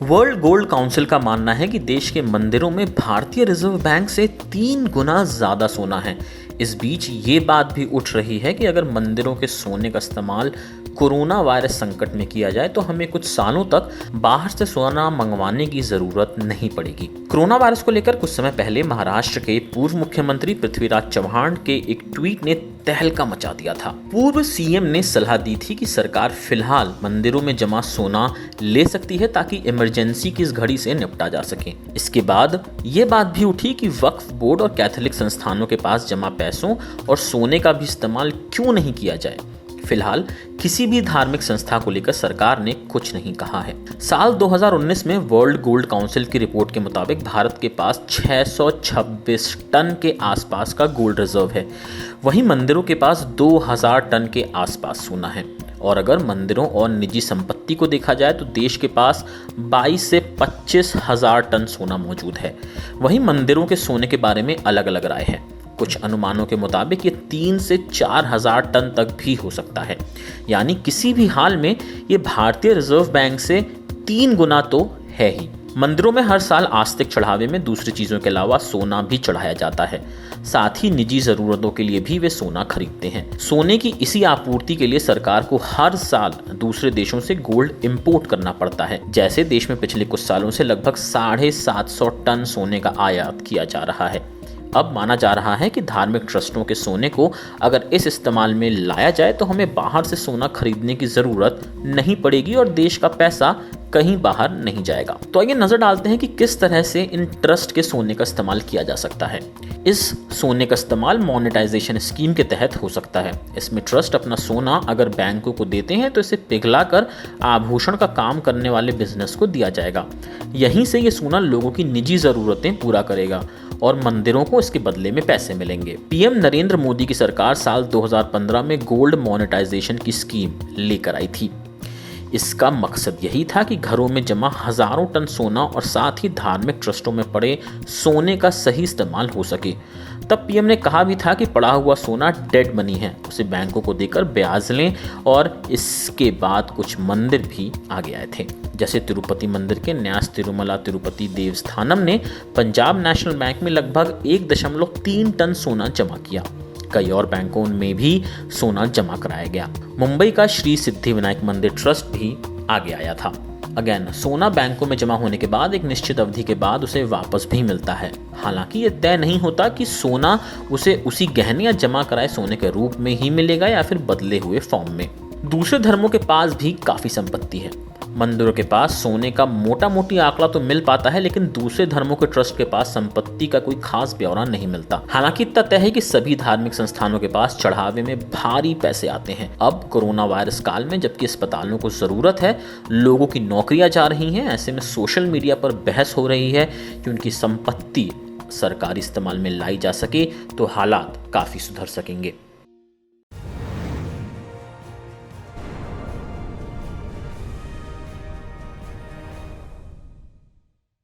World gold council का मानना है कि देश के मंदिरों में भारतीय रिजर्व बैंक से 3 गुना ज्यादा सोना है। इस बीच ये बात भी उठ रही है कि अगर मंदिरों के सोने का इस्तेमाल कोरोना वायरस संकट में किया जाए तो हमें कुछ सालों तक बाहर से सोना मंगवाने की जरूरत नहीं पड़ेगी। कोरोना वायरस को लेकर कुछ समय पहले महाराष्ट्र के पूर्व मुख्यमंत्री पृथ्वीराज चव्हाण के एक ट्वीट ने तहलका मचा दिया था। पूर्व सीएम ने सलाह दी थी कि सरकार फिलहाल मंदिरों में जमा सोना ले सकती है ताकि इमरजेंसी की इस घड़ी से निपटा जा सके। इसके बाद ये बात भी उठी कि वक्फ बोर्ड और कैथोलिक संस्थानों के पास जमा पैसों और सोने का भी इस्तेमाल क्यों नहीं किया जाए। फिलहाल किसी भी धार्मिक संस्था को लेकर सरकार ने कुछ नहीं कहा है। साल 2019 में वर्ल्ड गोल्ड काउंसिल की रिपोर्ट के मुताबिक भारत के पास 626 टन के आसपास का गोल्ड रिजर्व है। वहीं मंदिरों के पास 2000 टन के आसपास सोना है। और अगर मंदिरों और निजी संपत्ति को देखा जाए तो देश के पास 22 से 25 हजार टन सोना मौजूद है। वहीं मंदिरों के सोने के बारे में अलग अलग राय है। कुछ अनुमानों के मुताबिक ये 3 से 4 हजार टन तक भी हो सकता है। यानी किसी भी हाल में ये भारतीय रिजर्व बैंक से 3 गुना तो है ही। मंदिरों में हर साल आस्तिक चढ़ावे में दूसरी चीजों के अलावा सोना भी चढ़ाया जाता है। साथ ही निजी जरूरतों के लिए भी वे सोना खरीदते हैं। सोने की इसी आपूर्ति के लिए सरकार को हर साल दूसरे देशों से गोल्ड इंपोर्ट करना पड़ता है। जैसे देश में पिछले कुछ सालों से लगभग 750 टन सोने का आयात किया जा रहा है। अब माना जा रहा है कि धार्मिक ट्रस्टों के सोने को अगर इस इस्तेमाल में लाया जाए तो हमें बाहर से सोना खरीदने की जरूरत नहीं पड़ेगी और देश का पैसा कहीं बाहर नहीं जाएगा। तो आइए नजर डालते हैं कि किस तरह से इन ट्रस्ट के सोने का इस्तेमाल किया जा सकता है। इस सोने का इस्तेमाल मोनेटाइजेशन स्कीम के तहत हो सकता है। इसमें ट्रस्ट अपना सोना अगर बैंकों को देते हैं तो इसे पिघलाकर आभूषण का काम करने वाले बिजनेस को दिया जाएगा। यहीं से ये सोना लोगों की निजी जरूरतें पूरा करेगा और मंदिरों को इसके बदले में पैसे मिलेंगे। पीएम नरेंद्र मोदी की सरकार साल 2015 में गोल्ड मोनेटाइजेशन की स्कीम लेकर आई थी। इसका मकसद यही था कि घरों में जमा हजारों टन सोना और साथ ही धार्मिक ट्रस्टों में पड़े सोने का सही इस्तेमाल हो सके। तब पीएम ने कहा भी था कि पड़ा हुआ सोना डेड मनी है, उसे बैंकों को देकर ब्याज लें। और इसके बाद कुछ मंदिर भी आगे आए थे। जैसे तिरुपति मंदिर के न्यास तिरुमला तिरुपति देवस्थानम ने पंजाब नेशनल बैंक में लगभग 1.3 टन सोना जमा किया। कई और बैंकों में भी सोना जमा कराया गया। मुंबई का श्री सिद्धि विनायक मंदिर ट्रस्ट भी आगे आया था। अगेन सोना बैंकों में जमा होने के बाद एक निश्चित अवधि के बाद उसे वापस भी मिलता है। हालांकि ये तय नहीं होता कि सोना उसे उसी गहने या जमा कराए सोने के रूप में ही मिलेगा या फिर बदले हुए फॉर्म में। दूसरे धर्मों के पास भी काफी संपत्ति है। मंदिरों के पास सोने का मोटा मोटी आंकड़ा तो मिल पाता है, लेकिन दूसरे धर्मों के ट्रस्ट के पास संपत्ति का कोई खास ब्यौरा नहीं मिलता। हालांकि इतना तय है कि सभी धार्मिक संस्थानों के पास चढ़ावे में भारी पैसे आते हैं। अब कोरोना वायरस काल में जबकि अस्पतालों को जरूरत है, लोगों की नौकरियां जा रही हैं, ऐसे में सोशल मीडिया पर बहस हो रही है कि उनकी संपत्ति सरकारी इस्तेमाल में लाई जा सके तो हालात काफी सुधर सकेंगे।